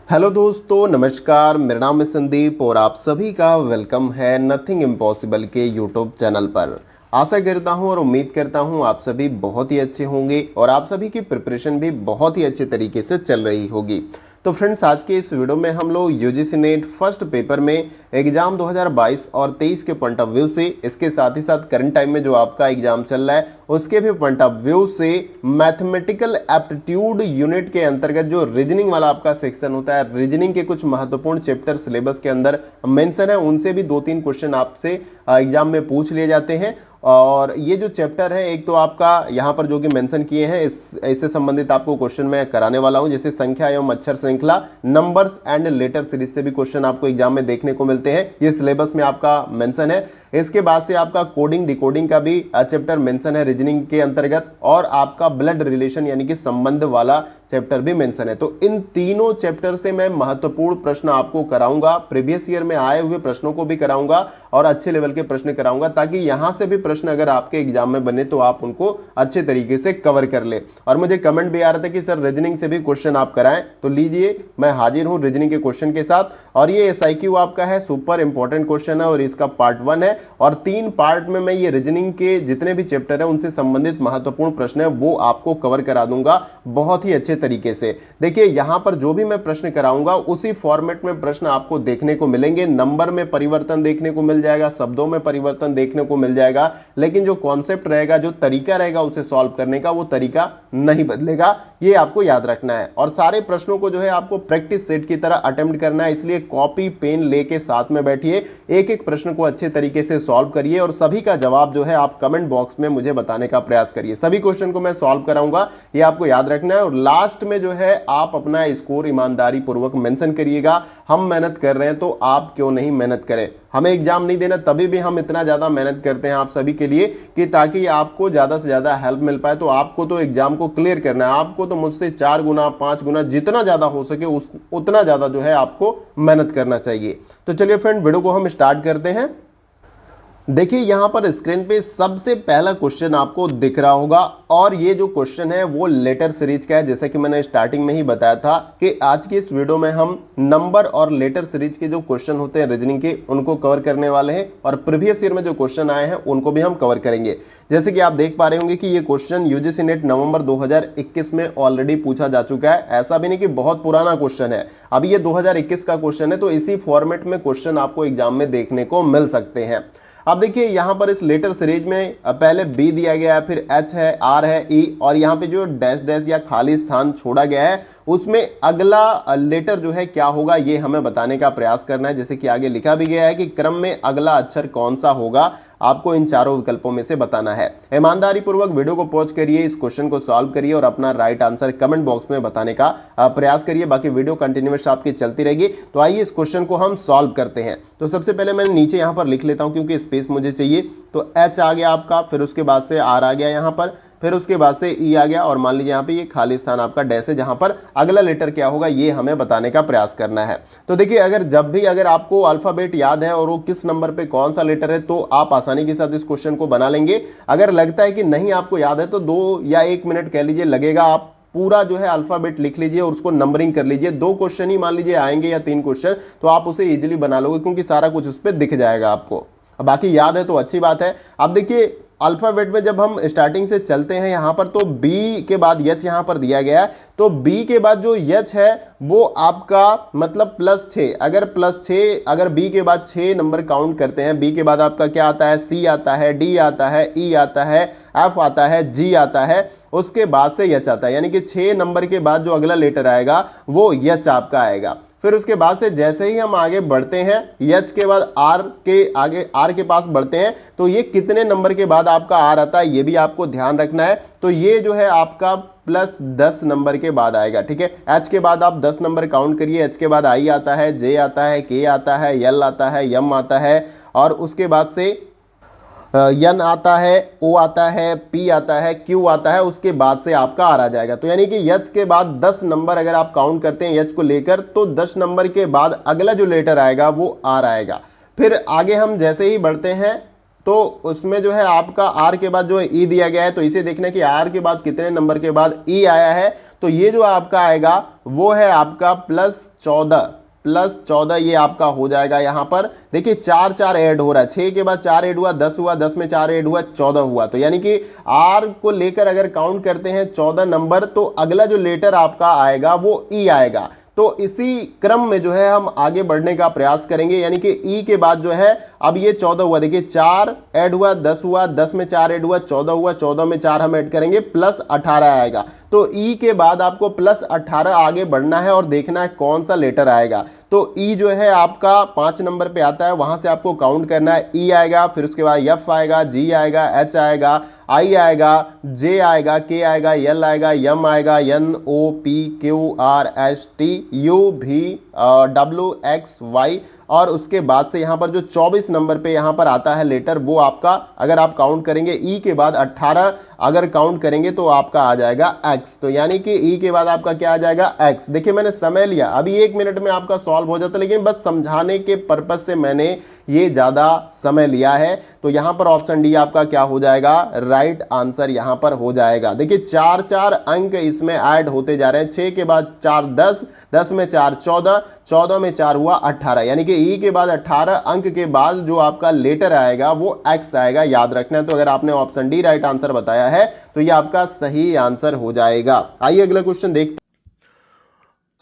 Hello दोस्तों, नमस्कार। मेरा नाम है संदीप और आप सभी का वेलकम है नथिंग इम्पॉसिबल के यूट्यूब चैनल पर। आशा करता हूं और उम्मीद करता हूं आप सभी बहुत ही अच्छे होंगे और आप सभी की प्रिपरेशन भी बहुत ही अच्छे तरीके से चल रही होगी। तो फ्रेंड्स, आज के इस वीडियो में हम लोग यूजीसी नेट फर्स्ट पेपर में एग्जाम 2022 और 23 के पॉइंट ऑफ व्यू से, इसके साथ ही साथ करंट टाइम में जो आपका एग्जाम चल रहा है उसके भी पॉइंट ऑफ व्यू से मैथमेटिकल एप्टीट्यूड यूनिट के अंतर्गत जो रीजनिंग वाला आपका सेक्शन होता है, रीजनिंग के कुछ महत्वपूर्ण चैप्टर सिलेबस के अंदर मेंशन है, उनसे भी 2-3 क्वेश्चन आपसे एग्जाम में पूछ लिए जाते हैं। और ये जो चैप्टर है, एक तो आपका यहाँ पर जो कि मेंशन किए हैं, इससे संबंधित आपको क्वेश्चन मैं कराने वाला हूँ, जैसे संख्या एवं अक्षर श्रृंखला, नंबर्स एंड लेटर सीरीज से भी क्वेश्चन आपको एग्जाम में देखने को मिलते हैं। ये सिलेबस में आपका मेंशन है। इसके बाद से आपका कोडिंग डिकोडिंग का भी चैप्टर मेंशन है रीजनिंग के अंतर्गत, और आपका ब्लड रिलेशन यानी कि संबंध वाला चैप्टर भी मेंशन है। तो इन तीनों चैप्टर से मैं महत्वपूर्ण प्रश्न आपको कराऊंगा, प्रीवियस ईयर में आए हुए प्रश्नों को भी कराऊंगा और अच्छे लेवल के प्रश्न कराऊंगा, ताकि यहां से भी प्रश्न अगर आपके एग्जाम में बने तो आप उनको अच्छे तरीके से कवर कर ले। और मुझे कमेंट भी आ रहा था कि सर रीजनिंग से भी क्वेश्चन आप कराएं, तो लीजिए मैं हाजिर हूं रीजनिंग के क्वेश्चन के साथ। और ये SIQ आपका है, सुपर इंपॉर्टेंट क्वेश्चन है और इसका पार्ट 1 है, और 3 पार्ट में मैं ये रीजनिंग के जितने भी चैप्टर है उनसे संबंधित महत्वपूर्ण प्रश्न है वो आपको कवर करा दूंगा बहुत ही अच्छे तरीके से। देखिए, यहां पर जो भी मैं प्रश्न कराऊंगा उसी फॉर्मेट में प्रश्न आपको देखने को मिलेंगे। नंबर में परिवर्तन देखने को मिल जाएगा, शब्दों में परिवर्तन देखने को मिल जाएगा, लेकिन जो कॉन्सेप्ट रहेगा, जो तरीका रहेगा उसे सॉल्व करने का, वो तरीका नहीं बदलेगा। ये आपको याद रखना है। और सारे प्रश्नों को जो है आपको प्रैक्टिस सेट की तरह अटेम्प्ट करना है, इसलिए कॉपी पेन लेके साथ में बैठिए, एक एक प्रश्न को अच्छे तरीके से सॉल्व करिए और सभी का जवाब जो है आप कमेंट बॉक्स में मुझे बताने का प्रयास करिए। सभी क्वेश्चन को मैं सॉल्व कराऊंगा, ये आपको याद रखना है। और लास्ट में जो है आप अपना स्कोर ईमानदारी पूर्वक मेंशन करिएगा। हम मेहनत कर रहे हैं तो आप क्यों नहीं मेहनत करें। हमें एग्जाम नहीं देना, तभी भी हम इतना ज्यादा मेहनत करते हैं आप सभी के लिए कि ताकि आपको ज्यादा से ज्यादा हेल्प मिल पाए। तो आपको तो एग्जाम को क्लियर करना है, आपको तो मुझसे 4 गुना 5 गुना जितना ज्यादा हो सके उतना ज्यादा जो है आपको मेहनत करना चाहिए। तो चलिए फ्रेंड, वीडियो को हम स्टार्ट करते हैं। देखिए, यहां पर स्क्रीन पे सबसे पहला क्वेश्चन आपको दिख रहा होगा, और ये जो क्वेश्चन है वो लेटर सीरीज का है। जैसा कि मैंने स्टार्टिंग में ही बताया था कि आज की इस वीडियो में हम नंबर और लेटर सीरीज के जो क्वेश्चन होते हैं रीजनिंग के, उनको कवर करने वाले हैं, और प्रीवियस ईयर में जो क्वेश्चन आए हैं उनको भी हम कवर करेंगे। जैसे कि आप देख पा रहे होंगे कि ये क्वेश्चन यूजीसी नेट नवंबर 2021 में ऑलरेडी पूछा जा चुका है। ऐसा भी नहीं कि बहुत पुराना क्वेश्चन है, अभी ये 2021 का क्वेश्चन है, तो इसी फॉर्मेट में क्वेश्चन आपको एग्जाम में देखने को मिल सकते हैं। अब देखिए, यहां पर इस लेटर सीरीज में पहले बी दिया गया है, फिर एच है, आर है, ई, और यहां पे जो डैश डैश या खाली स्थान छोड़ा गया है उसमें अगला लेटर जो है क्या होगा ये हमें बताने का प्रयास करना है। जैसे कि आगे लिखा भी गया है कि क्रम में अगला अक्षर कौन सा होगा, आपको इन चारों विकल्पों में से बताना है। ईमानदारी पूर्वक वीडियो को पॉज करिए, इस क्वेश्चन को सॉल्व करिए और अपना राइट आंसर कमेंट बॉक्स में बताने का प्रयास करिए। बाकी वीडियो कंटिन्यूअस आपकी चलती रहेगी। तो आइए इस क्वेश्चन को हम सॉल्व करते हैं। तो सबसे पहले मैं नीचे यहाँ पर लिख लेता हूँ क्योंकि स्पेस मुझे चाहिए। तो एच आ गया आपका, फिर उसके बाद से आर आ गया यहाँ पर, फिर उसके बाद से ई आ गया, और मान लीजिए यहाँ पे ये खाली स्थान आपका डैश है, जहां पर अगला लेटर क्या होगा ये हमें बताने का प्रयास करना है। तो देखिए, अगर आपको अल्फाबेट याद है और वो किस नंबर पे कौन सा लेटर है तो आप आसानी के साथ इस क्वेश्चन को बना लेंगे। अगर लगता है कि नहीं आपको याद है तो 2 या 1 मिनट कह लीजिए लगेगा, आप पूरा जो है अल्फाबेट लिख लीजिए और उसको नंबरिंग कर लीजिए। 2 क्वेश्चन ही मान लीजिए आएंगे या 3 क्वेश्चन, तो आप उसे इजीली बना लोगे क्योंकि सारा कुछ उस पर दिख जाएगा आपको। बाकी याद है तो अच्छी बात है। अब देखिए, अल्फाबेट में जब हम स्टार्टिंग से चलते हैं यहाँ पर, तो बी के बाद एच यहाँ पर दिया गया है, तो बी के बाद जो एच है वो आपका मतलब +6। अगर बी के बाद 6 नंबर काउंट करते हैं, बी के बाद आपका क्या आता है, सी आता है, डी आता है, ई आता है, एफ आता है, जी आता है, उसके बाद से एच आता है, यानी कि 6 नंबर के बाद जो अगला लेटर आएगा वो एच आपका आएगा। फिर उसके बाद से जैसे ही हम आगे बढ़ते हैं, एच के बाद आर के पास बढ़ते हैं, तो ये कितने नंबर के बाद आपका आर आता है ये भी आपको ध्यान रखना है। तो ये जो है आपका +10 नंबर के बाद आएगा, ठीक है। एच के बाद आप 10 नंबर काउंट करिए, एच के बाद आई आता है, जे आता है, के आता है, एल आता है, एम आता है, और उसके बाद से यन आता है, ओ आता है, पी आता है, क्यू आता है, उसके बाद से आपका आर आ जाएगा। तो यानी कि एच के बाद 10 नंबर अगर आप काउंट करते हैं एच को लेकर, तो 10 नंबर के बाद अगला जो लेटर आएगा वो आर आएगा। फिर आगे हम जैसे ही बढ़ते हैं तो उसमें जो है आपका आर के बाद जो है ई दिया गया है, तो इसे देखना कि आर के बाद कितने नंबर के बाद ई आया है। तो ये जो आपका आएगा वो है आपका +14 ये आपका हो जाएगा। यहां पर देखिए 4 4 ऐड हो रहा है, 6 के बाद 4 ऐड हुआ 10 हुआ, 10 में 4 ऐड हुआ 14 हुआ। तो यानी कि आर को लेकर अगर काउंट करते हैं 14 नंबर, तो अगला जो लेटर आपका आएगा वो ई आएगा। तो इसी क्रम में जो है हम आगे बढ़ने का प्रयास करेंगे, यानी कि ई के बाद जो है अब ये 14 हुआ, देखिए 4 ऐड हुआ 10 हुआ, 10 में 4 ऐड हुआ 14 हुआ, 14 में 4 हम ऐड करेंगे +18 आएगा। तो ई के बाद आपको +18 आगे बढ़ना है और देखना है कौन सा लेटर आएगा। तो ई जो है आपका 5 नंबर पे आता है, वहां से आपको काउंट करना है। ई आएगा, फिर उसके बाद एफ आएगा, जी आएगा, एच आएगा, आई आएगा, जे आएगा, के आएगा, एल आएगा, एम आएगा, N O P Q R S T U V W X Y, और उसके बाद से यहाँ पर जो 24 नंबर पे यहाँ पर आता है लेटर, वो आपका अगर आप काउंट करेंगे ई के बाद 18 अगर काउंट करेंगे तो आपका आ जाएगा एक्स। तो यानी कि ई के बाद आपका क्या आ जाएगा एक्स। देखिए मैंने समय लिया, अभी 1 मिनट में आपका सॉल्व हो जाता, लेकिन बस समझाने के पर्पज से मैंने ये ज्यादा समय लिया है। तो यहां पर ऑप्शन डी आपका क्या हो जाएगा, राइट आंसर यहां पर हो जाएगा। देखिए 4 4 अंक इसमें ऐड होते जा रहे हैं, 6 के बाद 4 10, 10 में 4 14, 14 में 4 हुआ 18, यानी कि ई के बाद 18 अंक के बाद जो आपका लेटर आएगा वो एक्स आएगा, याद रखना है। तो अगर आपने ऑप्शन डी राइट आंसर बताया है तो ये आपका सही आंसर हो जाएगा। आइए अगला क्वेश्चन देखते।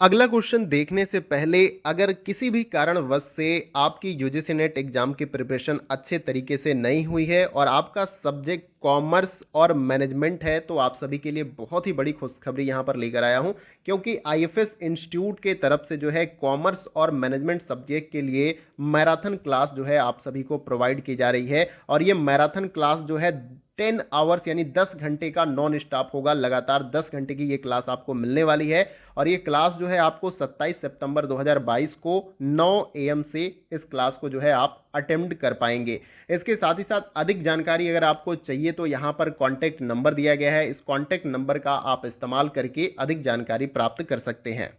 अगला क्वेश्चन देखने से पहले अगर किसी भी कारणवश से आपकी यूजीसी नेट एग्जाम की प्रिपरेशन अच्छे तरीके से नहीं हुई है और आपका सब्जेक्ट कॉमर्स और मैनेजमेंट है, तो आप सभी के लिए बहुत ही बड़ी खुशखबरी यहां पर लेकर आया हूं, क्योंकि आईएफएस इंस्टीट्यूट के तरफ से जो है कॉमर्स और मैनेजमेंट सब्जेक्ट के लिए मैराथन क्लास जो है आप सभी को प्रोवाइड की जा रही है। और ये मैराथन क्लास जो है 10 आवर्स यानी 10 घंटे का नॉन स्टॉप होगा, लगातार 10 घंटे की ये क्लास आपको मिलने वाली है। और ये क्लास जो है आपको 27 सितंबर 2022 को 9 AM से इस क्लास को जो है आप अटेम्प्ट कर पाएंगे। इसके साथ ही साथ अधिक जानकारी अगर आपको चाहिए तो यहाँ पर कॉन्टैक्ट नंबर दिया गया है, इस कॉन्टैक्ट नंबर का आप इस्तेमाल करके अधिक जानकारी प्राप्त कर सकते हैं।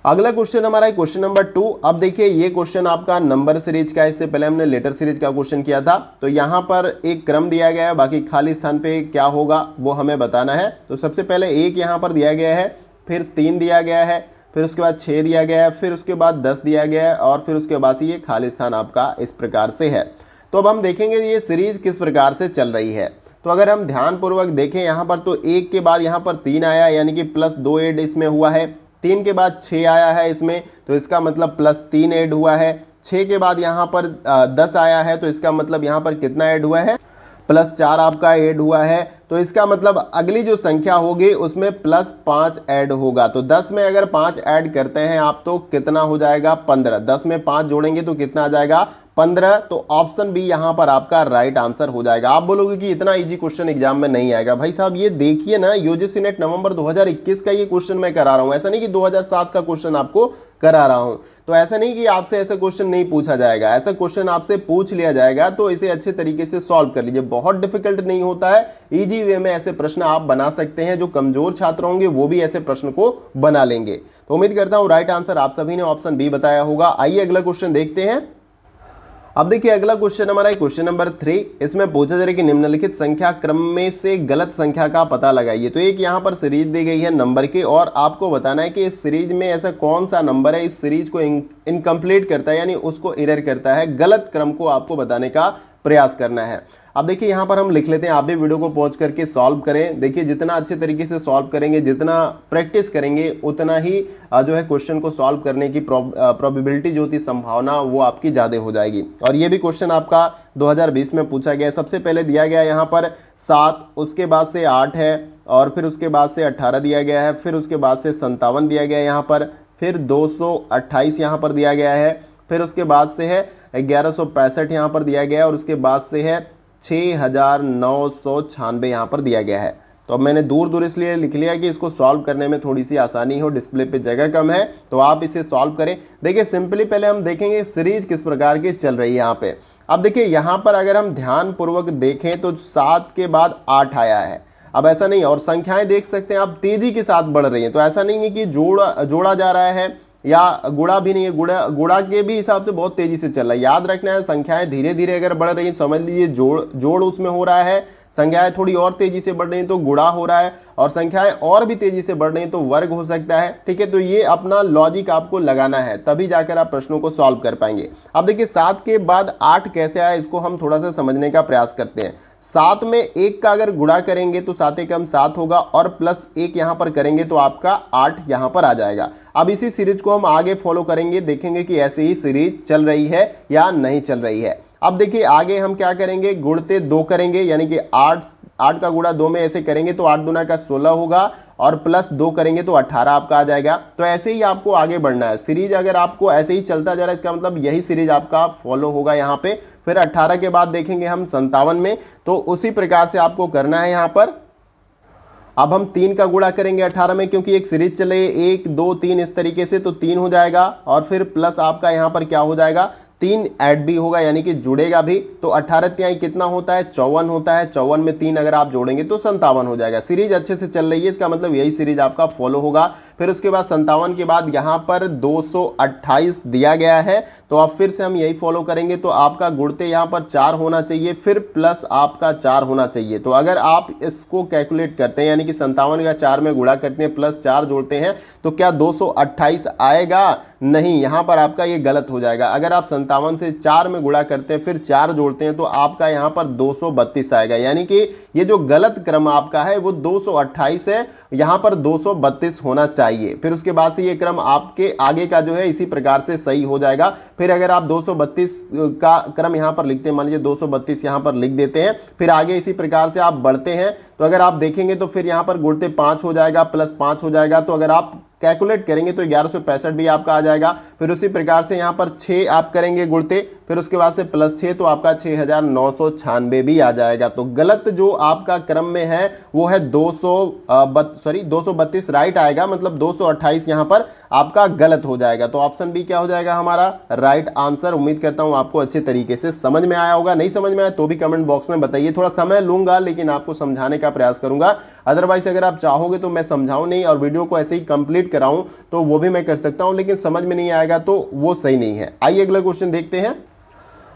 अगला क्वेश्चन हमारा है क्वेश्चन नंबर 2। अब देखिए ये क्वेश्चन आपका नंबर सीरीज का है, इससे पहले हमने लेटर सीरीज का क्वेश्चन किया था। तो यहाँ पर एक क्रम दिया गया है, बाकी खाली स्थान पे क्या होगा वो हमें बताना है। तो सबसे पहले 1 यहाँ पर दिया गया है, फिर 3 दिया गया है, फिर उसके बाद 6 दिया गया है, फिर उसके बाद 10 दिया गया है, और फिर उसके बाद ये खाली स्थान आपका इस प्रकार से है। तो अब हम देखेंगे ये सीरीज किस प्रकार से चल रही है। तो अगर हम ध्यानपूर्वक देखें यहाँ पर, तो 1 के बाद यहाँ पर 3 आया, यानी कि +2 ऐड इसमें हुआ है। 3 के बाद 6 आया है इसमें, तो इसका मतलब +3 ऐड हुआ है। 6 के बाद यहाँ पर 10 आया है, तो इसका मतलब यहाँ पर कितना ऐड हुआ है, +4 आपका ऐड हुआ है। तो इसका मतलब अगली जो संख्या होगी उसमें +5 ऐड होगा। तो 10 में अगर 5 ऐड करते हैं आप तो कितना हो जाएगा, 15। 10 में 5 जोड़ेंगे तो कितना आ जाएगा, 15। तो ऑप्शन बी यहां पर आपका राइट आंसर हो जाएगा। आप बोलोगे कि इतना इजी क्वेश्चन एग्जाम में नहीं आएगा। भाई साहब ये देखिए ना, यूजीसी नेट नवंबर 2021 का ये क्वेश्चन मैं करा रहा हूं, ऐसा नहीं कि 2007 का क्वेश्चन आपको करा रहा हूं। तो ऐसा नहीं कि आपसे ऐसा क्वेश्चन नहीं पूछा जाएगा, ऐसा क्वेश्चन आपसे पूछ लिया जाएगा, तो इसे अच्छे तरीके से सॉल्व कर लीजिए। बहुत डिफिकल्ट नहीं होता है, इजी वे में ऐसे प्रश्न आप बना सकते हैं। जो कमजोर छात्र होंगे वो भी ऐसे प्रश्न को बना लेंगे। तो उम्मीद करता हूं राइट आंसर आप सभी ने ऑप्शन बी बताया होगा। आइए अगला क्वेश्चन देखते हैं। अब देखिए अगला क्वेश्चन हमारा क्वेश्चन नंबर 3। इसमें पूछा जा रहा है कि निम्नलिखित संख्या क्रम में से गलत संख्या का पता लगाइए। तो एक यहाँ पर सीरीज दी गई है नंबर की, और आपको बताना है कि इस सीरीज में ऐसा कौन सा नंबर है इस सीरीज को इनकम्प्लीट करता है, यानी उसको एरर करता है। गलत क्रम को आपको बताने का प्रयास करना है। अब देखिए यहाँ पर हम लिख लेते हैं, आप भी वीडियो को पॉज करके सॉल्व करें। देखिए जितना अच्छे तरीके से सॉल्व करेंगे, जितना प्रैक्टिस करेंगे, उतना ही जो है क्वेश्चन को सॉल्व करने की प्रोबेबिलिटी जो होती है, संभावना, वो आपकी ज़्यादा हो जाएगी। और ये भी क्वेश्चन आपका 2020 में पूछा गया है। सबसे पहले दिया गया यहाँ पर 7, उसके बाद से 8 है, और फिर उसके बाद से 18 दिया गया है, फिर उसके बाद से 57 दिया गया है यहाँ पर, फिर 228 यहाँ पर दिया गया है, फिर उसके बाद से है 1165 यहाँ पर दिया गया है, और उसके बाद से है 6996 यहाँ पर दिया गया है। तो अब मैंने दूर दूर इसलिए लिख लिया कि इसको सॉल्व करने में थोड़ी सी आसानी हो, डिस्प्ले पे जगह कम है, तो आप इसे सॉल्व करें। देखिए सिंपली पहले हम देखेंगे सीरीज किस प्रकार की चल रही है यहाँ पे। अब देखिए यहाँ पर अगर हम ध्यान पूर्वक देखें तो 7 के बाद 8 आया है। अब ऐसा नहीं, और संख्याएं देख सकते हैं आप तेजी के साथ बढ़ रही हैं, तो ऐसा नहीं है कि जोड़ा जा रहा है या गुणा भी नहीं है, गुणा गुणा के भी हिसाब से बहुत तेजी से चल रहा है। याद रखना है, संख्याएं धीरे धीरे अगर बढ़ रही है, समझ लीजिए जोड़ उसमें हो रहा है, संख्याएं थोड़ी और तेजी से बढ़ रही हैं तो गुणा हो रहा है, और संख्याएं और भी तेजी से बढ़ रही हैं तो वर्ग हो सकता है। ठीक है, तो ये अपना लॉजिक आपको लगाना है, तभी जाकर आप प्रश्नों को सॉल्व कर पाएंगे। अब देखिए 7 के बाद 8 कैसे आया, इसको हम थोड़ा सा समझने का प्रयास करते हैं। 7 में 1 का अगर गुणा करेंगे तो 7 एकम 7 होगा, और प्लस 1 यहां पर करेंगे तो आपका 8 यहां पर आ जाएगा। अब इसी सीरीज को हम आगे फॉलो करेंगे, देखेंगे कि ऐसे ही सीरीज चल रही है या नहीं चल रही है। अब देखिए आगे हम क्या करेंगे, गुणते 2 करेंगे, यानी कि 8 का गुणा 2 में ऐसे करेंगे तो 8 दूना का 16 होगा, और प्लस 2 करेंगे तो 18 आपका आ जाएगा। तो ऐसे ही आपको आगे बढ़ना है। सीरीज अगर आपको ऐसे ही चलता जा रहा है, इसका मतलब यही सीरीज आपका फॉलो होगा यहाँ पे। फिर 18 के बाद देखेंगे हम 57 में, तो उसी प्रकार से आपको करना है यहाँ पर। अब हम 3 का गुणा करेंगे 18 में, क्योंकि एक सीरीज चले 1 2 3 इस तरीके से, तो 3 हो जाएगा, और फिर प्लस आपका यहाँ पर क्या हो जाएगा, 3 ऐड भी होगा, यानी कि जुड़ेगा भी। तो 18 तिहाई कितना होता है, 54 होता है। 54 में 3 अगर आप जोड़ेंगे तो 57 हो जाएगा। सीरीज अच्छे से चल रही है, इसका मतलब यही सीरीज आपका फॉलो होगा। फिर उसके बाद 57 के बाद यहाँ पर 228 दिया गया है, तो अब फिर से हम यही फॉलो करेंगे। तो आपका गुणते यहाँ पर 4 होना चाहिए, फिर प्लस आपका 4 होना चाहिए। तो अगर आप इसको कैलकुलेट करते हैं, यानी कि 57 का 4 में गुणा करते हैं, प्लस 4 जोड़ते हैं, तो क्या 228 आएगा? नहीं, यहाँ पर आपका ये गलत हो जाएगा। अगर आप 57 से 4 में गुणा करते हैं, फिर 4 जोड़ते हैं, तो आपका यहाँ पर 232 आएगा। यानी कि ये जो गलत क्रम आपका है वो 228 है, यहाँ पर 232 होना चाहिए। फिर उसके बाद से ये क्रम आपके आगे का जो है इसी प्रकार से सही हो जाएगा। फिर अगर आप 232 का क्रम यहाँ पर लिखते हैं, मान लीजिए 232 यहाँ पर लिख देते हैं, फिर आगे इसी प्रकार से आप बढ़ते हैं, तो अगर आप देखेंगे तो फिर यहाँ पर गुणते 5 हो जाएगा, प्लस 5 हो जाएगा। तो अगर आप कैलकुलेट करेंगे तो 1165 भी आपका आ जाएगा। फिर उसी प्रकार से यहाँ पर 6 आप करेंगे गुणते, फिर उसके बाद से प्लस 6, तो आपका 6996 भी आ जाएगा। तो गलत जो आपका क्रम में है वो है 232 राइट आएगा, मतलब 228 यहाँ पर आपका गलत हो जाएगा। तो ऑप्शन बी क्या हो जाएगा हमारा राइट आंसर। उम्मीद करता हूँ आपको अच्छे तरीके से समझ में आया होगा। नहीं समझ में आया तो भी कमेंट बॉक्स में बताइए, थोड़ा समय लूंगा लेकिन आपको समझाने का प्रयास करूंगा। अदरवाइज अगर आप चाहोगे तो मैं समझाऊं नहीं और वीडियो को ऐसे ही कंप्लीट कराऊं तो वो भी मैं कर सकता हूं, लेकिन समझ में नहीं आएगा तो वो सही नहीं है। आइए अगला क्वेश्चन देखते हैं।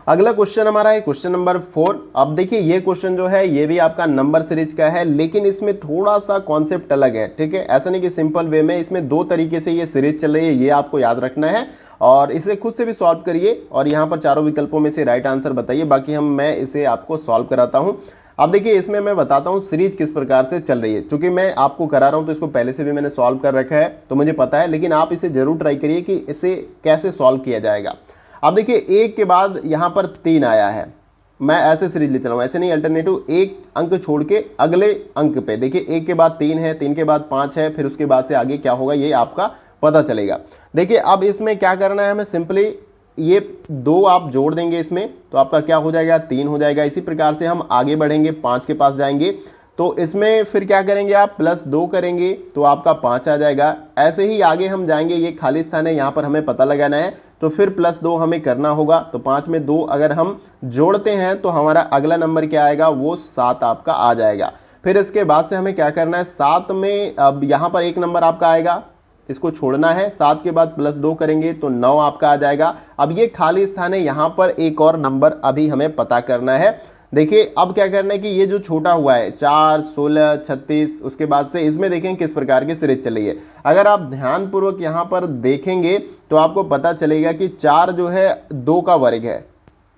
अगला क्वेश्चन हमारा है क्वेश्चन नंबर 4। अब देखिए ये क्वेश्चन जो है ये भी आपका नंबर सीरीज का है, लेकिन इसमें थोड़ा सा कॉन्सेप्ट अलग है। ठीक है, ऐसा नहीं कि सिंपल वे में, इसमें 2 तरीके से ये सीरीज चल रही है, ये आपको याद रखना है और इसे खुद से भी सॉल्व करिए और यहाँ पर चारों विकल्पों में से राइट आंसर बताइए, बाकी मैं इसे आपको सॉल्व कराता हूँ। अब देखिए इसमें मैं बताता हूँ सीरीज किस प्रकार से चल रही है। चूंकि मैं आपको करा रहा हूँ तो इसको पहले से भी मैंने सॉल्व कर रखा है तो मुझे पता है, लेकिन आप इसे जरूर ट्राई करिए कि इसे कैसे सॉल्व किया जाएगा। अब देखिए 1 के बाद यहाँ पर 3 आया है, मैं ऐसे सीरीज ले चला हूँ, ऐसे नहीं, अल्टरनेटिव 1 अंक छोड़ के अगले अंक पे। देखिए 1 के बाद 3 है, 3 के बाद 5 है, फिर उसके बाद से आगे क्या होगा ये आपका पता चलेगा। देखिए अब इसमें क्या करना है हमें, सिंपली ये 2 आप जोड़ देंगे इसमें तो आपका क्या हो जाएगा 3 हो जाएगा। इसी प्रकार से हम आगे बढ़ेंगे 5 के पास जाएंगे तो इसमें फिर क्या करेंगे आप प्लस 2 करेंगे तो आपका 5 आ जाएगा। ऐसे ही आगे हम जाएंगे, ये खाली स्थान है यहाँ पर हमें पता लगाना है तो फिर प्लस 2 हमें करना होगा। तो 5 में 2 अगर हम जोड़ते हैं तो हमारा अगला नंबर क्या आएगा वो 7 आपका आ जाएगा। फिर इसके बाद से हमें क्या करना है 7 में अब यहाँ पर 1 नंबर आपका आएगा, इसको छोड़ना है। 7 के बाद प्लस 2 करेंगे तो 9 आपका आ जाएगा। अब ये खाली स्थान है, यहाँ पर एक और नंबर अभी हमें पता करना है। देखिए अब क्या करना है कि ये जो छोटा हुआ है 4, 16, 36, उसके बाद से इसमें देखें किस प्रकार की सीरीज चल रही है। अगर आप ध्यानपूर्वक यहाँ पर देखेंगे तो आपको पता चलेगा कि 4 जो है 2 का वर्ग है,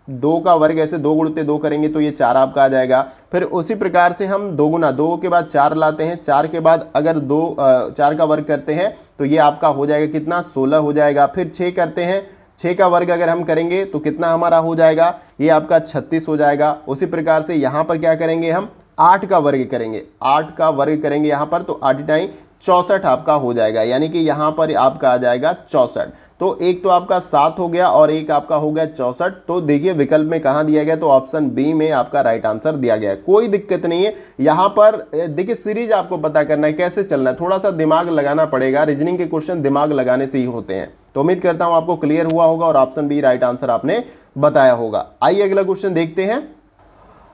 2 का वर्ग, ऐसे 2 गुणते 2 करेंगे तो ये 4 आपका आ जाएगा। फिर उसी प्रकार से हम 2 गुना 2 के बाद 4 लाते हैं, 4 के बाद अगर 4 का वर्ग करते हैं तो ये आपका हो जाएगा कितना 16 हो जाएगा। फिर 6 करते हैं, 6 का वर्ग अगर हम करेंगे तो कितना हमारा हो जाएगा ये आपका 36 हो जाएगा। उसी प्रकार से यहाँ पर क्या करेंगे हम 8 का वर्ग करेंगे, 8 का वर्ग करेंगे यहाँ पर तो 8 टाइम 64 आपका हो जाएगा, यानी कि यहाँ पर आपका आ जाएगा 64। तो एक तो आपका 7 हो गया और एक आपका हो गया 64। तो देखिए विकल्प में कहाँ दिया गया तो ऑप्शन बी में आपका राइट आंसर दिया गया है। कोई दिक्कत नहीं है यहाँ पर। देखिए सीरीज आपको पता करना है कैसे चलना है, थोड़ा सा दिमाग लगाना पड़ेगा। रीजनिंग के क्वेश्चन दिमाग लगाने से ही होते हैं। तो उम्मीद करता हूँ आपको क्लियर हुआ होगा और ऑप्शन बी राइट आंसर आपने बताया होगा। आइए अगला क्वेश्चन देखते हैं।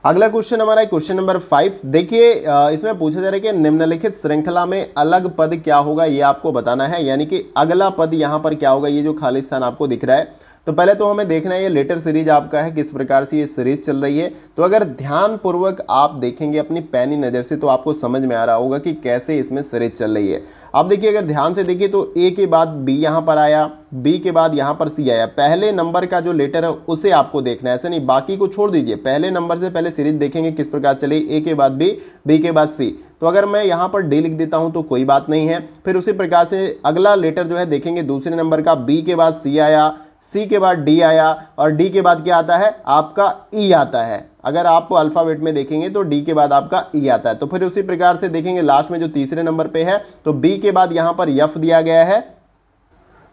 अगला क्वेश्चन हमारा है क्वेश्चन नंबर 5। देखिए इसमें पूछा जा रहा है कि निम्नलिखित श्रृंखला में अलग पद क्या होगा, ये आपको बताना है। यानी कि अगला पद यहाँ पर क्या होगा, ये जो खाली स्थान आपको दिख रहा है। तो पहले तो हमें देखना है ये लेटर सीरीज आपका है, किस प्रकार से ये सीरीज चल रही है। तो अगर ध्यान पूर्वक आप देखेंगे अपनी पैनी नज़र से तो आपको समझ में आ रहा होगा कि कैसे इसमें सीरीज चल रही है। अब देखिए अगर ध्यान से देखिए तो ए के बाद बी यहाँ पर आया, बी के बाद यहाँ पर सी आया। पहले नंबर का जो लेटर है उसे आपको देखना है, ऐसे नहीं बाकी को छोड़ दीजिए। पहले नंबर से पहले सीरीज देखेंगे किस प्रकार चले, ए के बाद बी, बी के बाद सी। तो अगर मैं यहाँ पर डी लिख देता हूँ तो कोई बात नहीं है। फिर उसी प्रकार से अगला लेटर जो है देखेंगे दूसरे नंबर का, बी के बाद सी आया, सी के बाद डी आया और डी के बाद क्या आता है आपका ई आता है। अगर आप अल्फाबेट में देखेंगे तो डी के बाद आपका ई आता है। तो फिर उसी प्रकार से देखेंगे लास्ट में जो तीसरे नंबर पे है तो बी के बाद यहाँ पर यफ दिया गया है।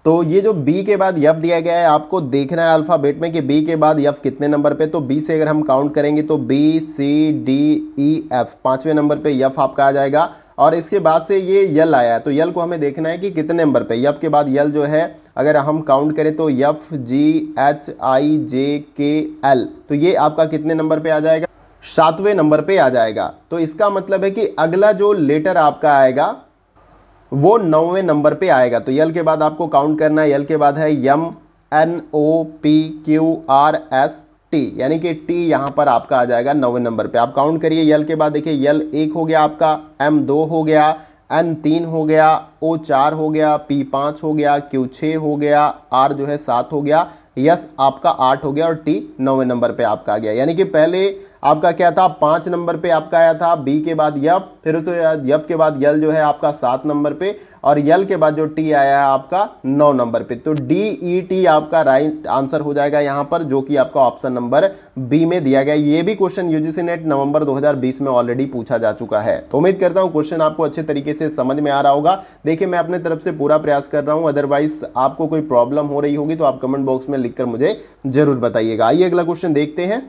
तो ये जो बी के बाद यफ दिया गया है आपको देखना है अल्फाबेट में कि बी के बाद यफ कितने नंबर पे। तो बी से अगर हम काउंट करेंगे तो B C D E F, पांचवें नंबर पे यफ आपका आ जाएगा। और इसके बाद से ये यल आया है तो यल को हमें देखना है कि कितने नंबर पे। यफ के बाद यल जो है अगर हम काउंट करें तो यफ जी एच आई जे के एल, तो ये आपका कितने नंबर पे आ जाएगा, सातवें नंबर पे आ जाएगा। तो इसका मतलब है कि अगला जो लेटर आपका आएगा वो 9वें नंबर पे आएगा। तो यल के बाद आपको काउंट करना है, यल के बाद है M N O P Q R S T, यानी कि टी यहाँ पर आपका आ जाएगा 9वें नंबर पे। आप काउंट करिए यल के बाद, देखिए यल 1 हो गया आपका, एम 2 हो गया, एन 3 हो गया, ओ 4 हो गया, पी 5 हो गया, क्यू 6 हो गया, आर जो है 7 हो गया, यस आपका 8 हो गया और टी 9वें नंबर पे आपका आ गया। यानी कि पहले आपका क्या था 5 नंबर पे आपका आया था, बी के बाद यप, फिर तो यप के बाद यल जो है आपका 7 नंबर पे और यल के बाद जो टी आया है आपका 9 नंबर पे। तो डी ई टी आपका राइट आंसर हो जाएगा यहाँ पर, जो कि आपका ऑप्शन नंबर बी में दिया गया। ये भी क्वेश्चन यूजीसी नेट नवंबर 2020 में ऑलरेडी पूछा जा चुका है। तो उम्मीद करता हूँ क्वेश्चन आपको अच्छे तरीके से समझ में आ रहा होगा। देखिए मैं अपने तरफ से पूरा प्रयास कर रहा हूँ, अदरवाइज आपको कोई प्रॉब्लम हो रही होगी तो आप कमेंट बॉक्स में लिखकर मुझे जरूर बताइएगा। आइए अगला क्वेश्चन देखते हैं।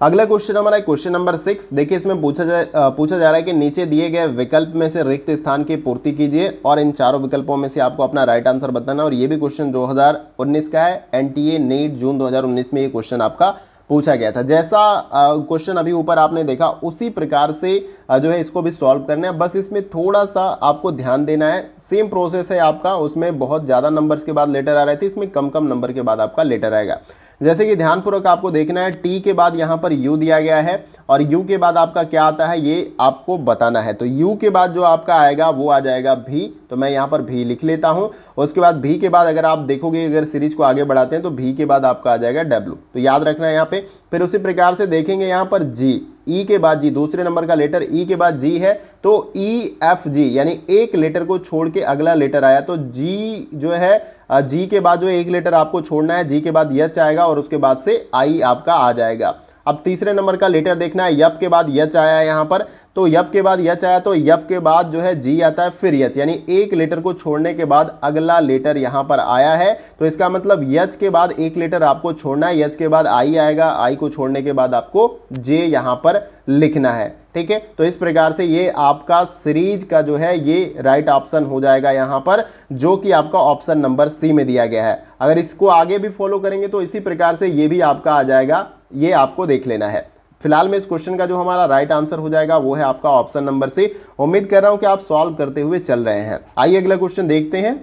अगला क्वेश्चन हमारा है क्वेश्चन नंबर 6। देखिए इसमें पूछा जा रहा है कि नीचे दिए गए विकल्प में से रिक्त स्थान की पूर्ति कीजिए और इन चारों विकल्पों में से आपको अपना राइट आंसर बताना। और ये भी क्वेश्चन 2019 का है, एनटीए नीट जून 2019 में ये क्वेश्चन आपका पूछा गया था। जैसा क्वेश्चन अभी ऊपर आपने देखा उसी प्रकार से जो है इसको भी सॉल्व करना है। बस इसमें थोड़ा सा आपको ध्यान देना है, सेम प्रोसेस है आपका, उसमें बहुत ज़्यादा नंबर्स के बाद लेटर आ रहे थे, इसमें कम कम नंबर के बाद आपका लेटर आएगा। जैसे कि ध्यानपूर्वक आपको देखना है, टी के बाद यहाँ पर यू दिया गया है और यू के बाद आपका क्या आता है ये आपको बताना है। तो यू के बाद जो आपका आएगा वो आ जाएगा भी, तो मैं यहाँ पर भी लिख लेता हूँ। उसके बाद भी के बाद अगर आप देखोगे, अगर सीरीज को आगे बढ़ाते हैं तो भी के बाद आपका आ जाएगा डब्ल्यू, तो याद रखना है यहाँ पे। फिर उसी प्रकार से देखेंगे यहाँ पर जी, ई के बाद जी, दूसरे नंबर का लेटर ई के बाद जी है तो ई एफ जी, यानी एक लेटर को छोड़ के अगला लेटर आया तो जी जो है जी के बाद जो एक लेटर आपको छोड़ना है, जी के बाद यच आएगा और उसके बाद से आई आपका आ जाएगा। अब तीसरे नंबर का लेटर देखना है, यप के बाद यच आया है यहाँ पर, तो यप के बाद यच आया तो यप के बाद जो है जी आता है फिर यच, यानी एक लेटर को छोड़ने के बाद अगला लेटर यहाँ पर आया है। तो इसका मतलब यच के बाद एक लेटर आपको छोड़ना है, यच के बाद आई आएगा, आई को छोड़ने के बाद आपको जे यहाँ पर लिखना है। ठीक है, तो इस प्रकार से ये आपका सीरीज का जो है ये राइट ऑप्शन हो जाएगा यहाँ पर, जो कि आपका ऑप्शन नंबर सी में दिया गया है। अगर इसको आगे भी फॉलो करेंगे तो इसी प्रकार से ये भी आपका आ जाएगा, ये आपको देख लेना है। फिलहाल में इस क्वेश्चन का जो हमारा राइट आंसर हो जाएगा वो है आपका ऑप्शन नंबर सी। उम्मीद कर रहा हूं कि आप सॉल्व करते हुए चल रहे हैं। आइए अगला क्वेश्चन देखते हैं।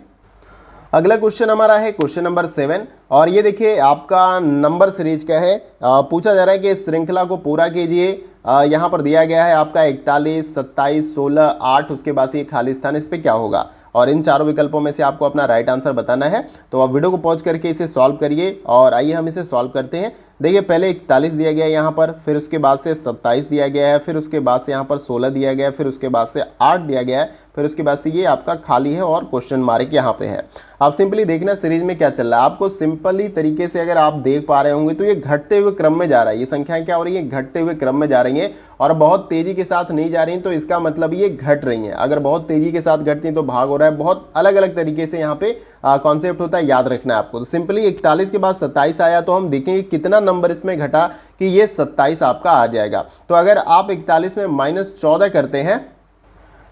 अगला क्वेश्चन हमारा है क्वेश्चन नंबर 7 और ये देखिए आपका नंबर सीरीज का है। पूछा जा रहा है कि इस श्रृंखला को पूरा कीजिए। यहाँ पर दिया गया है आपका 41, 27, 16, 8, उसके बाद ये खाली स्थान, इस पे क्या होगा और इन चारों विकल्पों में से आपको अपना राइट आंसर बताना है। तो आप वीडियो को पॉज करके इसे सॉल्व करिए और आइए हम इसे सॉल्व करते हैं। देखिए पहले 41 दिया गया है यहाँ पर, फिर उसके बाद से 27 दिया गया है, फिर उसके बाद से यहाँ पर 16 दिया गया है, फिर उसके बाद से 8 दिया गया है, फिर उसके बाद से ये आपका खाली है और क्वेश्चन मार्क यहाँ पे है। आप सिंपली देखना सीरीज में क्या चल रहा है। आपको सिंपली तरीके से अगर आप देख पा रहे होंगे तो ये घटते हुए क्रम में जा रहा है। ये संख्याएं क्या हो रही है, घटते हुए क्रम में जा रही हैं और बहुत तेजी के साथ नहीं जा रही हैं, तो इसका मतलब ये घट रही हैं। अगर बहुत तेजी के साथ घटती हैं तो भाग हो रहा है। बहुत अलग अलग तरीके से यहाँ पे कॉन्सेप्ट होता है, याद रखना है आपको। तो सिंपली 41 के बाद 27 आया तो हम देखेंगे कितना नंबर इसमें घटा कि ये 27 आपका आ जाएगा। तो अगर आप 41 में -14 करते हैं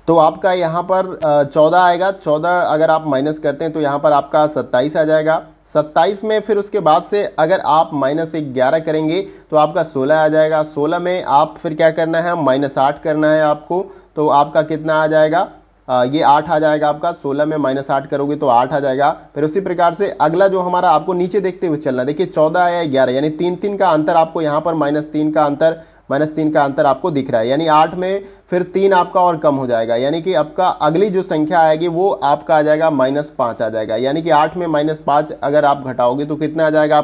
तो आपका यहाँ पर 14 आएगा। 14 अगर आप माइनस करते हैं तो यहाँ पर आपका 27 आ जाएगा। 27 में फिर उसके बाद से अगर आप -11 करेंगे तो आपका 16 आ जाएगा। 16 में आप फिर क्या करना है, -8 करना है आपको, तो आपका कितना आ जाएगा, ये 8 आ जाएगा आपका। 16 में -8 करोगे तो 8 आ जाएगा। फिर उसी प्रकार से अगला जो हमारा, आपको नीचे देखते हुए चलना, देखिए 14 या 11, यानी 3 का अंतर आपको यहाँ पर -3 का अंतर आपको दिख रहा है, यानी 8 में फिर 3 आपका और कम हो जाएगा, यानी कि आपका अगली जो संख्या आएगी वो आपका आ जाएगा -5 आ जाएगा, यानी कि 8 में -5 अगर आप घटाओगे तो कितना आ जाएगा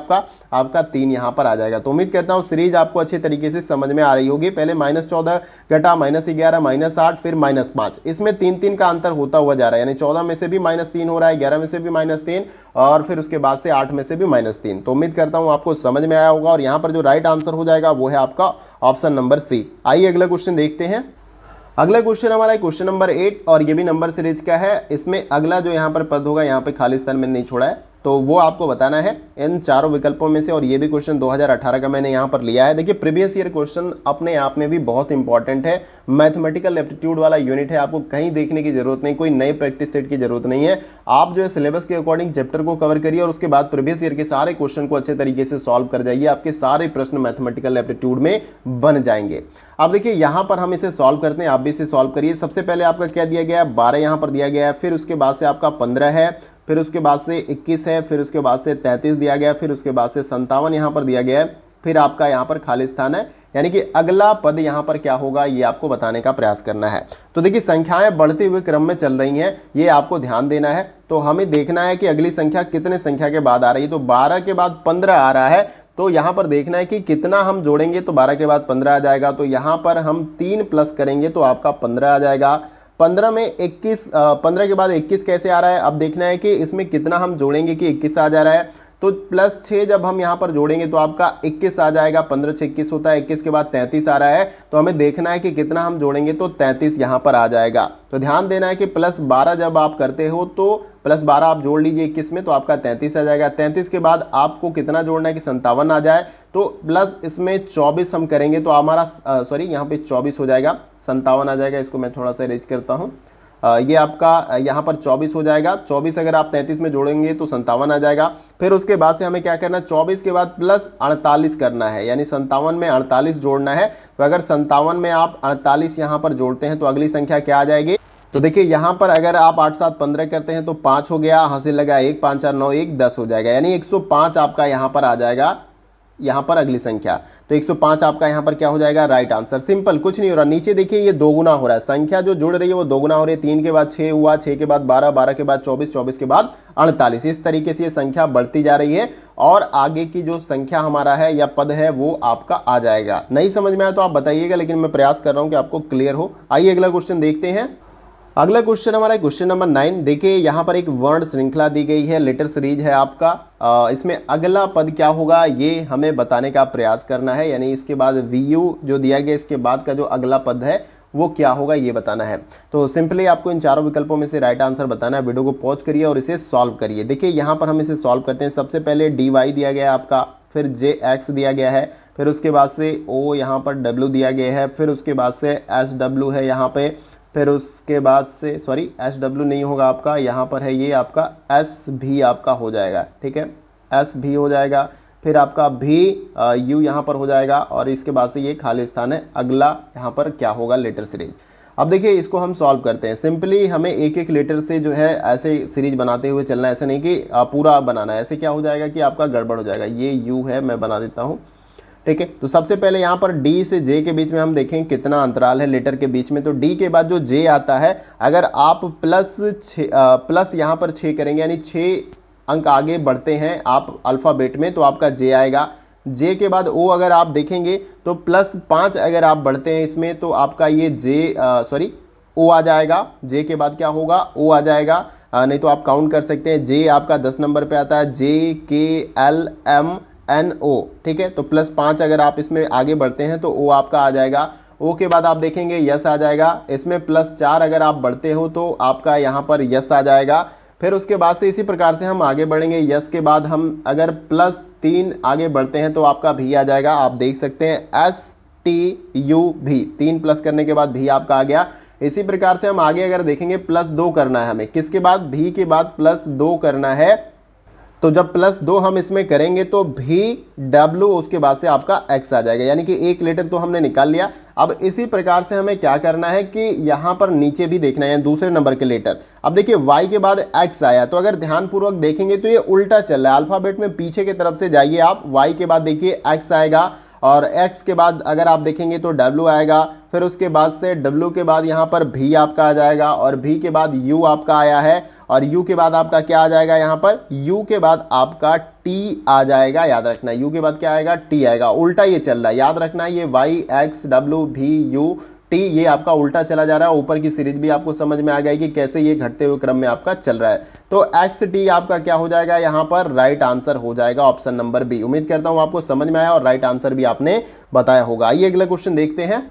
आपका 3 यहाँ पर आ जाएगा। तो उम्मीद करता हूँ सीरीज आपको अच्छे तरीके से समझ में आ रही होगी। पहले -14 घटा -11 -8 फिर -5, इसमें 3 का अंतर होता हुआ जा रहा है, यानी 14 में से भी -3 हो रहा है, 11 में से भी -3 और फिर उसके बाद से 8 में से भी -3। तो उम्मीद करता हूँ आपको समझ में आया होगा और यहाँ पर जो राइट आंसर हो जाएगा वो है आपका ऑप्शन नंबर सी। आइए अगला क्वेश्चन देखते हैं। अगला क्वेश्चन हमारा है क्वेश्चन नंबर 8 और ये भी नंबर सीरीज का है। इसमें अगला जो यहाँ पर पद होगा, यहाँ पे खाली स्थान मैंने नहीं छोड़ा है, तो वो आपको बताना है इन चारों विकल्पों में से। और ये भी क्वेश्चन 2018 का मैंने यहाँ पर लिया है। देखिए प्रीवियस ईयर क्वेश्चन अपने आप में भी बहुत इंपॉर्टेंट है, मैथमेटिकल एप्टीट्यूड वाला यूनिट है, आपको कहीं देखने की जरूरत नहीं, कोई नई प्रैक्टिस सेट की जरूरत नहीं है। आप जो है सिलेबस के अकॉर्डिंग चैप्टर को कवर करिए और उसके बाद प्रीवियस ईयर के सारे क्वेश्चन को अच्छे तरीके से सॉल्व कर जाइए, आपके सारे प्रश्न मैथमेटिकल एप्टीट्यूड में बन जाएंगे। अब देखिए यहाँ पर हम इसे सॉल्व करते हैं, आप भी इसे सॉल्व करिए। सबसे पहले आपका क्या दिया गया है, 12 यहाँ पर दिया गया है, फिर उसके बाद से आपका 15 है, फिर उसके बाद से 21 है, फिर उसके बाद से 33 दिया गया है, फिर उसके बाद से 57 यहाँ पर दिया गया है, फिर आपका यहाँ पर खाली स्थान है, यानी कि अगला पद यहाँ पर क्या होगा ये आपको बताने का प्रयास करना है। तो देखिए संख्याएं बढ़ते हुए क्रम में चल रही हैं, ये आपको ध्यान देना है। तो हमें देखना है कि अगली संख्या कितने संख्या के बाद आ रही है। तो 12 के बाद 15 आ रहा है, तो यहाँ पर देखना है कि कितना हम जोड़ेंगे, तो 12 के बाद 15 आ जाएगा, तो यहाँ पर हम 3 प्लस करेंगे तो आपका 15 आ जाएगा। 15 में 21, 15 के बाद 21 कैसे आ रहा है, अब देखना है कि इसमें कितना हम जोड़ेंगे कि 21 आ जा रहा है। तो +6 जब हम यहाँ पर जोड़ेंगे तो आपका 21 आ जाएगा, 15 6 21 होता है, 21 के बाद 33 आ रहा है, तो हमें देखना है कि कितना हम जोड़ेंगे, तो 33 यहाँ पर आ जाएगा। तो ध्यान देना है कि +12 जब आप करते हो तो +12 आप जोड़ लीजिए 21 में, तो आपका 33 आ जाएगा। 33 के बाद आपको कितना जोड़ना है कि 57 आ जाए, तो प्लस इसमें 24 हम करेंगे तो हमारा सॉरी यहाँ पे 24 हो जाएगा, 57 आ जाएगा। इसको मैं थोड़ा सा अरेंज करता हूँ, ये आपका यहाँ पर 24 हो जाएगा। 24 अगर आप 33 में जोड़ेंगे तो 57 आ जाएगा। फिर उसके बाद से हमें क्या करना है, 24 के बाद +48 करना है, यानी 57 में 48 जोड़ना है। तो अगर 57 में आप 48 यहाँ पर जोड़ते हैं तो अगली संख्या क्या आ जाएगी। तो देखिए यहाँ पर अगर आप 8 7 15 करते हैं तो 5 हो गया, हासिल लगा 1 5 4 9 1 10 हो जाएगा, यानी 105 आपका यहाँ पर आ जाएगा, यहाँ पर अगली संख्या। तो 105 आपका यहाँ पर क्या हो जाएगा, राइट आंसर। सिंपल, कुछ नहीं हो रहा। नीचे देखिए ये दोगुना हो रहा है, संख्या जो जुड़ रही है वो दोगुना हो रही है। 3 के बाद 6 हुआ, 6 के बाद 12, 12 के बाद 24, 24 के बाद 48, इस तरीके से ये संख्या बढ़ती जा रही है और आगे की जो संख्या हमारा है या पद है वो आपका आ जाएगा। नहीं समझ में आया तो आप बताइएगा, लेकिन मैं प्रयास कर रहा हूँ कि आपको क्लियर हो। आइए अगला क्वेश्चन देखते हैं। अगला क्वेश्चन हमारा क्वेश्चन नंबर 9। देखिए यहाँ पर एक वर्ण श्रृंखला दी गई है, लेटर सीरीज है आपका। इसमें अगला पद क्या होगा ये हमें बताने का प्रयास करना है, यानी इसके बाद VU जो दिया गया इसके बाद का जो अगला पद है वो क्या होगा ये बताना है। तो सिंपली आपको इन चारों विकल्पों में से राइट आंसर बताना है। वीडियो को पॉज करिए और इसे सॉल्व करिए। देखिए यहाँ पर हम इसे सॉल्व करते हैं। सबसे पहले DY दिया गया है आपका, फिर JX दिया गया है, फिर उसके बाद से O यहाँ पर W दिया गया है, फिर उसके बाद से SW है यहाँ पे, फिर उसके बाद से सॉरी SW नहीं होगा आपका, यहाँ पर है ये आपका SV आपका हो जाएगा, ठीक है, SV हो जाएगा। फिर आपका VU यहाँ पर हो जाएगा और इसके बाद से ये खाली स्थान है। अगला यहाँ पर क्या होगा, लेटर सीरीज। अब देखिए इसको हम सॉल्व करते हैं। सिंपली हमें एक एक लेटर से जो है ऐसे सीरीज बनाते हुए चलना है, ऐसा नहीं कि पूरा बनाना है, ऐसे क्या हो जाएगा कि आपका गड़बड़ हो जाएगा। ये U है, मैं बना देता हूँ, ठीक है। तो सबसे पहले यहाँ पर D से J के बीच में हम देखें कितना अंतराल है लेटर के बीच में। तो D के बाद जो J आता है, अगर आप प्लस यहाँ पर 6 करेंगे, यानी 6 अंक आगे बढ़ते हैं आप अल्फ़ाबेट में, तो आपका J आएगा। J के बाद O अगर आप देखेंगे तो +5 अगर आप बढ़ते हैं इसमें तो आपका ये O आ जाएगा। J के बाद क्या होगा, O आ जाएगा। नहीं तो आप काउंट कर सकते हैं। J आपका 10 नंबर पे आता है, JKLMNO, ठीक है। तो +5 अगर आप इसमें आगे बढ़ते हैं तो O आपका आ जाएगा। O के बाद आप देखेंगे यस आ जाएगा। इसमें +4 अगर आप बढ़ते हो तो आपका यहाँ पर यस आ जाएगा। फिर उसके बाद से इसी प्रकार से हम आगे बढ़ेंगे। यस के बाद हम अगर +3 आगे बढ़ते हैं तो आपका भी आ जाएगा। आप देख सकते हैं STU भी, 3 प्लस करने के बाद भी आपका आ गया। इसी प्रकार से हम आगे अगर देखेंगे +2 करना है हमें, किसके बाद, भी के बाद +2 करना है। तो जब +2 हम इसमें करेंगे तो VW उसके बाद से आपका x आ जाएगा, यानी कि एक लेटर तो हमने निकाल लिया। अब इसी प्रकार से हमें क्या करना है कि यहाँ पर नीचे भी देखना है दूसरे नंबर के लेटर। अब देखिए y के बाद x आया, तो अगर ध्यानपूर्वक देखेंगे तो ये उल्टा चल रहा है। अल्फाबेट में पीछे की तरफ से जाइए आप, y के बाद देखिए x आएगा और x के बाद अगर आप देखेंगे तो W आएगा, फिर उसके बाद से W के बाद यहाँ पर V आपका आ जाएगा और V के बाद U आपका आया है और U के बाद आपका क्या आ जाएगा, यहाँ पर U के बाद आपका T आ जाएगा। याद रखना U के बाद क्या आएगा, T आएगा। उल्टा ये चल रहा है, याद रखना ये Y X W V U T ये आपका उल्टा चला जा रहा है। ऊपर की सीरीज भी आपको समझ में आ गई कि कैसे ये घटते हुए क्रम में आपका चल रहा है। तो XT आपका क्या हो जाएगा, यहाँ पर राइट आंसर हो जाएगा ऑप्शन नंबर बी। उम्मीद करता हूँ आपको समझ में आया और राइट आंसर भी आपने बताया होगा। आइए अगला क्वेश्चन देखते हैं।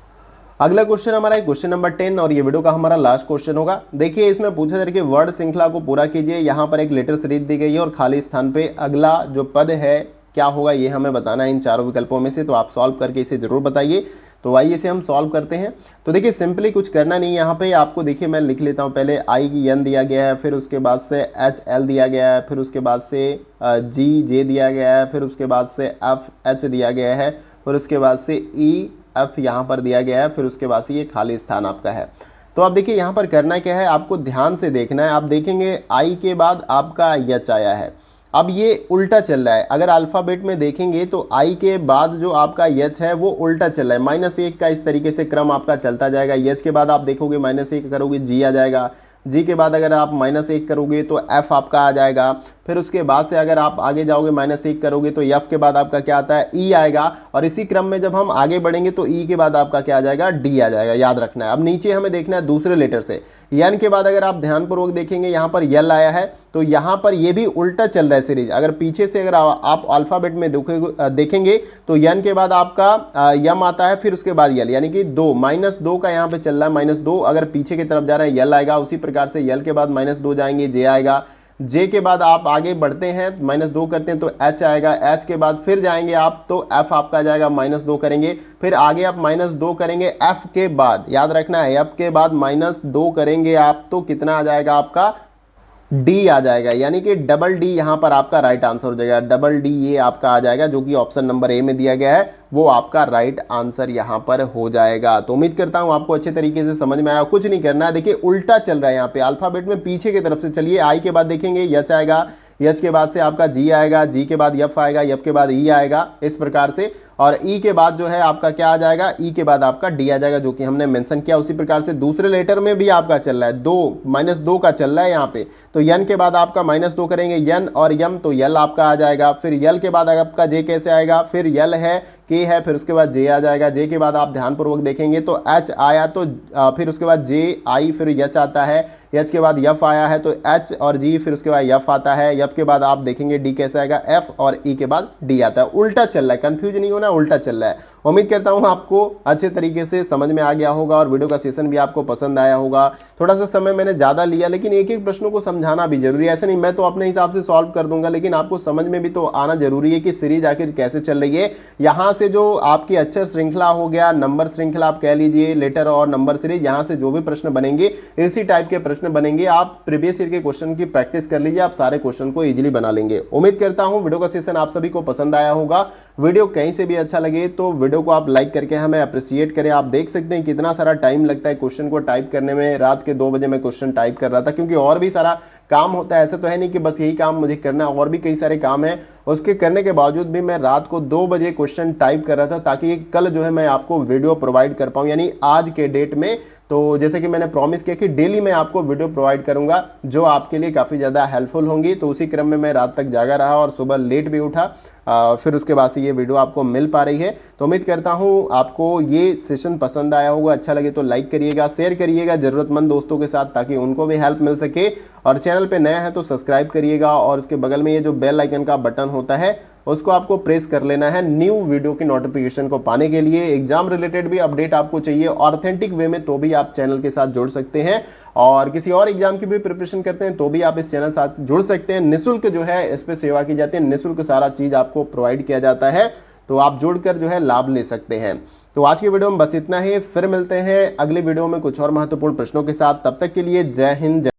अगला क्वेश्चन हमारा है क्वेश्चन नंबर 10 और ये वीडियो का हमारा लास्ट क्वेश्चन होगा। देखिए इसमें पूछा जा रहा है कि वर्ड श्रृंखला को पूरा कीजिए। यहाँ पर एक लेटर सीरीज दी गई है और खाली स्थान पे अगला जो पद है क्या होगा ये हमें बताना है इन चारों विकल्पों में से। तो आप सॉल्व करके इसे जरूर बताइए। तो आइए इसे हम सॉल्व करते हैं। तो देखिए सिंपली कुछ करना नहीं, यहाँ पे आपको देखिए मैं लिख लेता हूँ। पहले आई की एन दिया गया है, फिर उसके बाद से एच एल दिया गया है, फिर उसके बाद से जी जे दिया गया है, फिर उसके बाद से एफ एच दिया गया है, फिर उसके बाद से ई एफ यहाँ पर दिया गया है, फिर उसके बाद से ये खाली स्थान आपका है। तो आप देखिए यहाँ पर करना क्या है, आपको ध्यान से देखना है। आप देखेंगे आई के बाद आपका यच आया है। अब ये उल्टा चल रहा है। अगर अल्फ़ाबेट में देखेंगे तो आई के बाद जो आपका यच है वो उल्टा चल रहा है। -1 का इस तरीके से क्रम आपका चलता जाएगा। यच के बाद आप देखोगे -1 करोगे जी आ जाएगा, जी के बाद अगर आप -1 करोगे तो एफ आपका आ जाएगा, फिर उसके बाद से अगर आप आगे जाओगे -1 करोगे तो एफ के बाद आपका क्या आता है, ई आएगा। और इसी क्रम में जब हम आगे बढ़ेंगे तो ई के बाद आपका क्या आ जाएगा, डी आ जाएगा। याद रखना है। अब नीचे हमें देखना है दूसरे लेटर से एन के बाद अगर आप ध्यानपूर्वक देखेंगे यहाँ पर यल आया है, तो यहाँ पर ये भी उल्टा चल रहा है सीरीज। अगर पीछे से अगर आप अल्फाबेट में देखेंगे तो एन के बाद आपका यम आता है, फिर उसके बाद यल, यानी कि 2 -2 का यहाँ पे चल रहा है। -2 अगर पीछे की तरफ जा रहा है यल आएगा। उसी प्रकार से यल के बाद -2 जाएंगे जे आएगा, जे के बाद आप आगे बढ़ते हैं -2 करते हैं तो एच आएगा, एच के बाद फिर जाएंगे आप तो एफ आपका आ जाएगा, -2 करेंगे, फिर आगे आप -2 करेंगे एफ के बाद। याद रखना है एफ के बाद -2 करेंगे आप तो कितना आ जाएगा आपका, डी आ जाएगा, यानी कि डबल डी यहाँ पर आपका राइट आंसर हो जाएगा। डबल डी ये आपका आ जाएगा जो कि ऑप्शन नंबर ए में दिया गया है, वो आपका राइट आंसर यहाँ पर हो जाएगा। तो उम्मीद करता हूँ आपको अच्छे तरीके से समझ में आया। कुछ नहीं करना है, देखिए उल्टा चल रहा है यहाँ पे। अल्फाबेट में पीछे की तरफ से चलिए। आई के बाद देखेंगे यच आएगा, यच के बाद से आपका जी आएगा, जी के बाद यफ आएगा, यफ के बाद ई आएगा, इस प्रकार से। और ई के बाद जो है आपका क्या आ जाएगा, ई के बाद आपका डी आ जाएगा जो कि हमने मेंशन किया। उसी प्रकार से दूसरे लेटर में भी आपका चल रहा है, 2 का चल रहा है यहाँ पे। तो यन के बाद आपका -2 करेंगे, यन और यम तो यल आपका आ जाएगा। फिर यल के बाद आपका जे कैसे आएगा, फिर यल है, के है, फिर उसके बाद जे आ जाएगा। जे के बाद आप ध्यानपूर्वक देखेंगे तो एच आया, तो फिर उसके बाद जे आई, फिर यच आता है, एच के बाद यफ आया है तो एच और जी, फिर उसके बाद यफ आता है। यफ के बाद आप देखेंगे डी कैसे आएगा, एफ और ई के बाद डी आता है। उल्टा चल रहा है, कंफ्यूज नहीं होना, उल्टा चल रहा है। उम्मीद करता हूं आपको अच्छे तरीके से समझ में आ गया होगा और वीडियो का सेशन भी आपको पसंद आया होगा। थोड़ा सा समय मैंने ज़्यादा लिया, लेकिन एक एक प्रश्नों को समझाना भी जरूरी है। ऐसे नहीं मैं तो अपने हिसाब से सॉल्व कर दूंगा, लेकिन आपको समझ में भी तो आना जरूरी है कि सीरीज आखिर कैसे चल रही है। यहाँ से जो आपकी अक्षर श्रृंखला हो गया, नंबर श्रृंखला आप कह लीजिए, लेटर और नंबर सीरीज, यहाँ से जो भी प्रश्न बनेंगे इसी टाइप के प्रश्न बनेंगे। आप प्रीवियस ईयर के क्वेश्चन की प्रैक्टिस कर लीजिए, आप सारे क्वेश्चन को इजीली बना लेंगे। उम्मीद करता हूं वीडियो का सेशन आप सभी को पसंद आया होगा। वीडियो कहीं से भी अच्छा लगे तो वीडियो को आप लाइक करके हमें अप्रिशिएट करें। आप देख सकते हैं कितना सारा टाइम लगता है क्वेश्चन को टाइप करने में। रात के 2 बजे मैं क्वेश्चन टाइप कर रहा था, क्योंकि और भी सारा काम होता है। ऐसा तो है नहीं कि बस यही काम मुझे करना है, और भी कई सारे काम हैं। उसके करने के बावजूद भी मैं रात को 2 बजे क्वेश्चन टाइप कर रहा था, ताकि कल जो है मैं आपको वीडियो प्रोवाइड कर पाऊँ, यानी आज के डेट में। तो जैसे कि मैंने प्रॉमिस किया कि डेली मैं आपको वीडियो प्रोवाइड करूंगा जो आपके लिए काफ़ी ज़्यादा हेल्पफुल होंगी। तो उसी क्रम में मैं रात तक जागा रहा और सुबह लेट भी उठा, फिर उसके बाद से ये वीडियो आपको मिल पा रही है। तो उम्मीद करता हूँ आपको ये सेशन पसंद आया होगा। अच्छा लगे तो लाइक करिएगा, शेयर करिएगा ज़रूरतमंद दोस्तों के साथ, ताकि उनको भी हेल्प मिल सके। और चैनल पे नया है तो सब्सक्राइब करिएगा, और उसके बगल में ये जो बेल आइकन का बटन होता है उसको आपको प्रेस कर लेना है न्यू वीडियो की नोटिफिकेशन को पाने के लिए। एग्जाम रिलेटेड भी अपडेट आपको चाहिए ऑथेंटिक वे में, तो भी आप चैनल के साथ जुड़ सकते हैं। और किसी और एग्जाम की भी प्रिपरेशन करते हैं तो भी आप इस चैनल साथ जुड़ सकते हैं। निःशुल्क जो है इस पर सेवा की जाती है, निःशुल्क सारा चीज़ आपको प्रोवाइड किया जाता है, तो आप जुड़कर जो है लाभ ले सकते हैं। तो आज की वीडियो में बस इतना ही, फिर मिलते हैं अगले वीडियो में कुछ और महत्वपूर्ण प्रश्नों के साथ। तब तक के लिए जय हिंद।